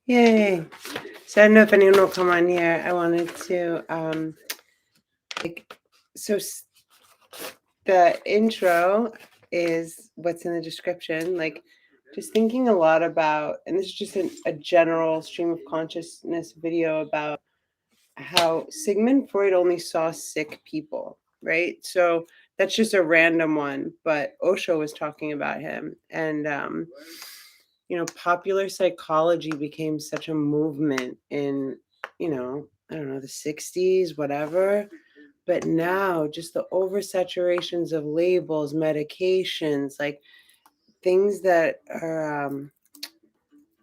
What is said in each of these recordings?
Yay. So I don't know if anyone will come on here. I wanted to like so the intro is what's in the description. Like just thinking a lot about, and this is just a general stream of consciousness video about how Sigmund Freud only saw sick people, right? So that's just a random one, but Osho was talking about him. And popular psychology became such a movement in, I don't know, the 60s, whatever. But now, just the oversaturations of labels, medications, like things that are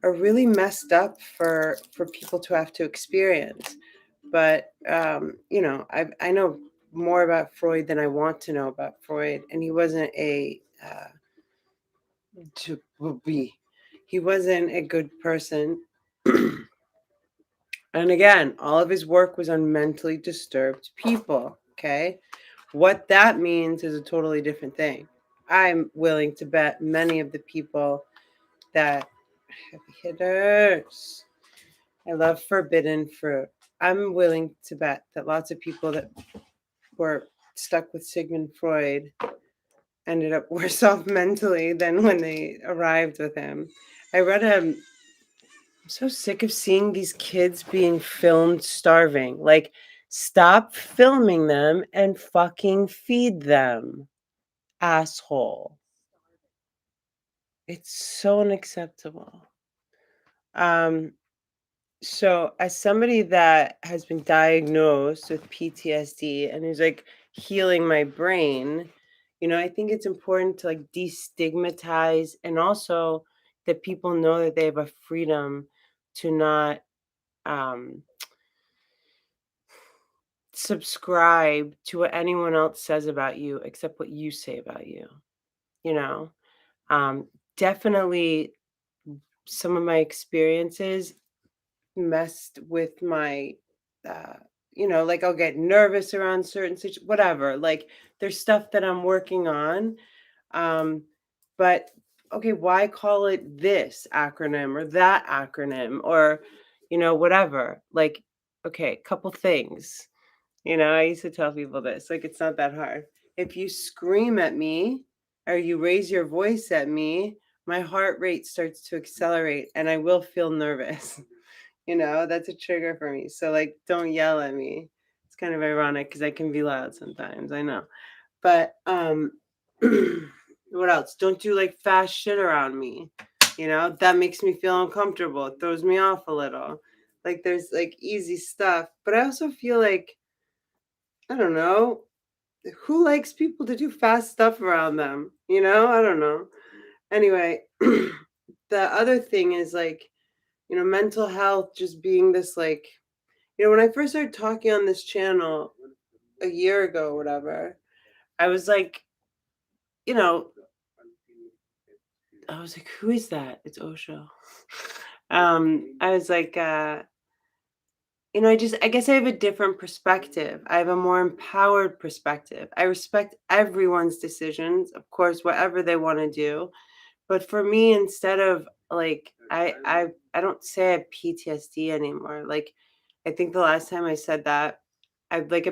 really messed up for people to have to experience. But I know more about Freud than I want to know about Freud, and he wasn't to be he wasn't a good person. And again, all of his work was on mentally disturbed people. Okay, what that means is a totally different thing. I'm willing to bet many of the people that heavy hitters. I love forbidden fruit. I'm willing to bet that lots of people that were stuck with Sigmund Freud ended up worse off mentally than when they arrived with him. I'm so sick of seeing these kids being filmed starving. Like, stop filming them and fucking feed them, asshole. It's so unacceptable. So as somebody that has been diagnosed with PTSD and is like healing my brain, I think it's important to like destigmatize, and also that people know that they have a freedom to not um subscribe to what anyone else says about you except what you say about you, you know. Um Definitely some of my experiences messed with my uh like I'll get nervous around certain whatever. Like there's stuff that I'm working on. But okay, why call it this acronym or that acronym or whatever? Like, okay, couple things. I used to tell people this, like it's not that hard. If you scream at me or you raise your voice at me, my heart rate starts to accelerate and I will feel nervous. That's a trigger for me. So like don't yell at me. It's kind of ironic because I can be loud sometimes, I know. But what else? Don't do like fast shit around me. That makes me feel uncomfortable. It throws me off a little. Like there's like easy stuff. But I also feel like, I don't know, who likes people to do fast stuff around them? I don't know. Anyway, the other thing is like, mental health just being this like, when I first started talking on this channel a year ago or whatever, I was like, you know, I was like, who is that? It's Osho. I was like, I guess I have a different perspective. I have a more empowered perspective. I respect everyone's decisions, of course, whatever they want to do. But for me, instead of like, I don't say I have PTSD anymore. Like, I think the last time I said that, I'd like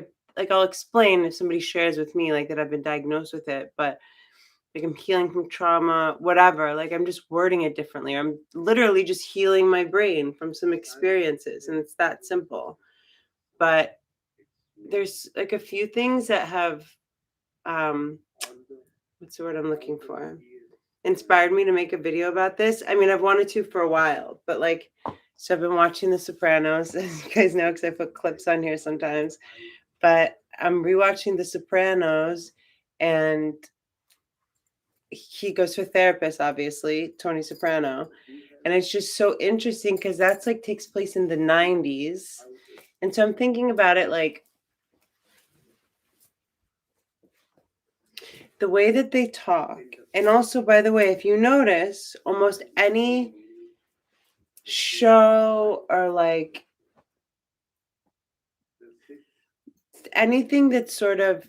I'll explain if somebody shares with me like that I've been diagnosed with it, but like I'm healing from trauma, whatever. Like I'm just wording it differently. I'm literally just healing my brain from some experiences, and it's that simple. But there's like a few things that have um what's the word I'm looking for? Inspired me to make a video about this. I mean, I've wanted to for a while, but like, so I've been watching The Sopranos, as you guys know, because I put clips on here sometimes. But I'm rewatching The Sopranos, and he goes to a therapist, obviously, Tony Soprano. And it's just so interesting because that's like takes place in the 90s. And so I'm thinking about it like the way that they talk. And also, by the way, if you notice, almost any show or like anything that's sort of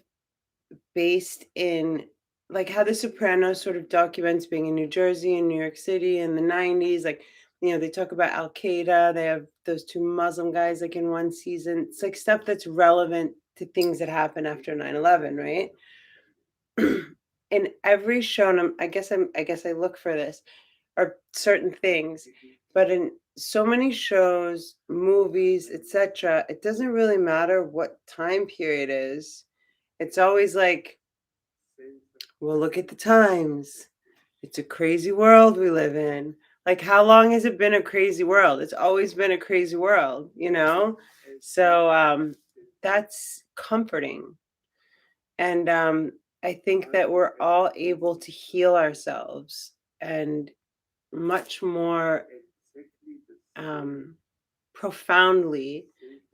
based in like how The Sopranos sort of documents being in New Jersey and New York City in the 90s, like They talk about Al Qaeda. They have those two Muslim guys like in one season. It's like stuff that's relevant to things that happen after 9/11, right? In every show, and I guess I look for this, are certain things, but in so many shows, movies, etc., it doesn't really matter what time period is. It's always like, well, look at the times. It's a crazy world we live in. Like, how long has it been a crazy world? It's always been a crazy world, you know? So that's comforting. And I think that we're all able to heal ourselves and much more um, profoundly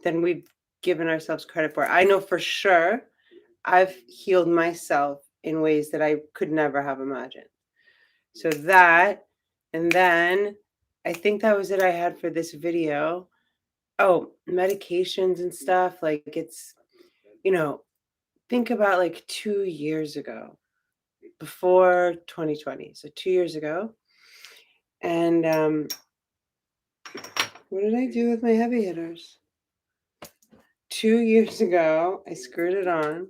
than we've given ourselves credit for. I know for sure I've healed myself in ways that I could never have imagined. So that, and then I think that was it I had for this video. Oh, medications and stuff. Like you know, think about like 2 years ago, before 2020. So 2 years ago. And what did I do with my heavy hitters? 2 years ago, I screwed it on.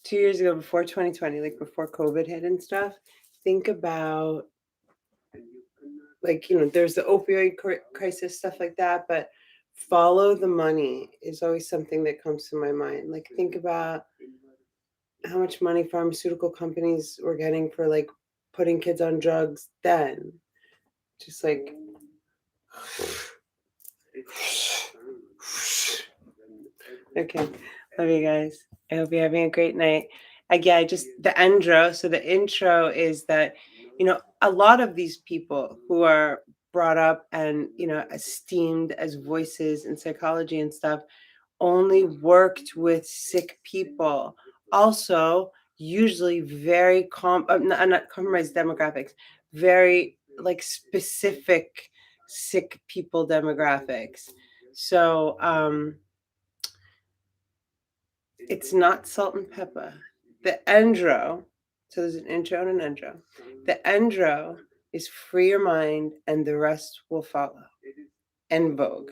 2 years ago, before 2020, like before COVID hit and stuff, think about like, there's the opioid crisis, stuff like that, but follow the money is always something that comes to my mind. Like, think about how much money pharmaceutical companies were getting for like putting kids on drugs then. Just like, okay. Love you guys. I hope you're having a great night. Again, just the intro. So the intro is that, a lot of these people who are brought up and, esteemed as voices in psychology and stuff only worked with sick people. Also, usually very not compromised demographics, very like specific sick people demographics. So it's not salt and pepper. The endro, so there's an intro and an endro. The endro is free your mind and the rest will follow. En vogue.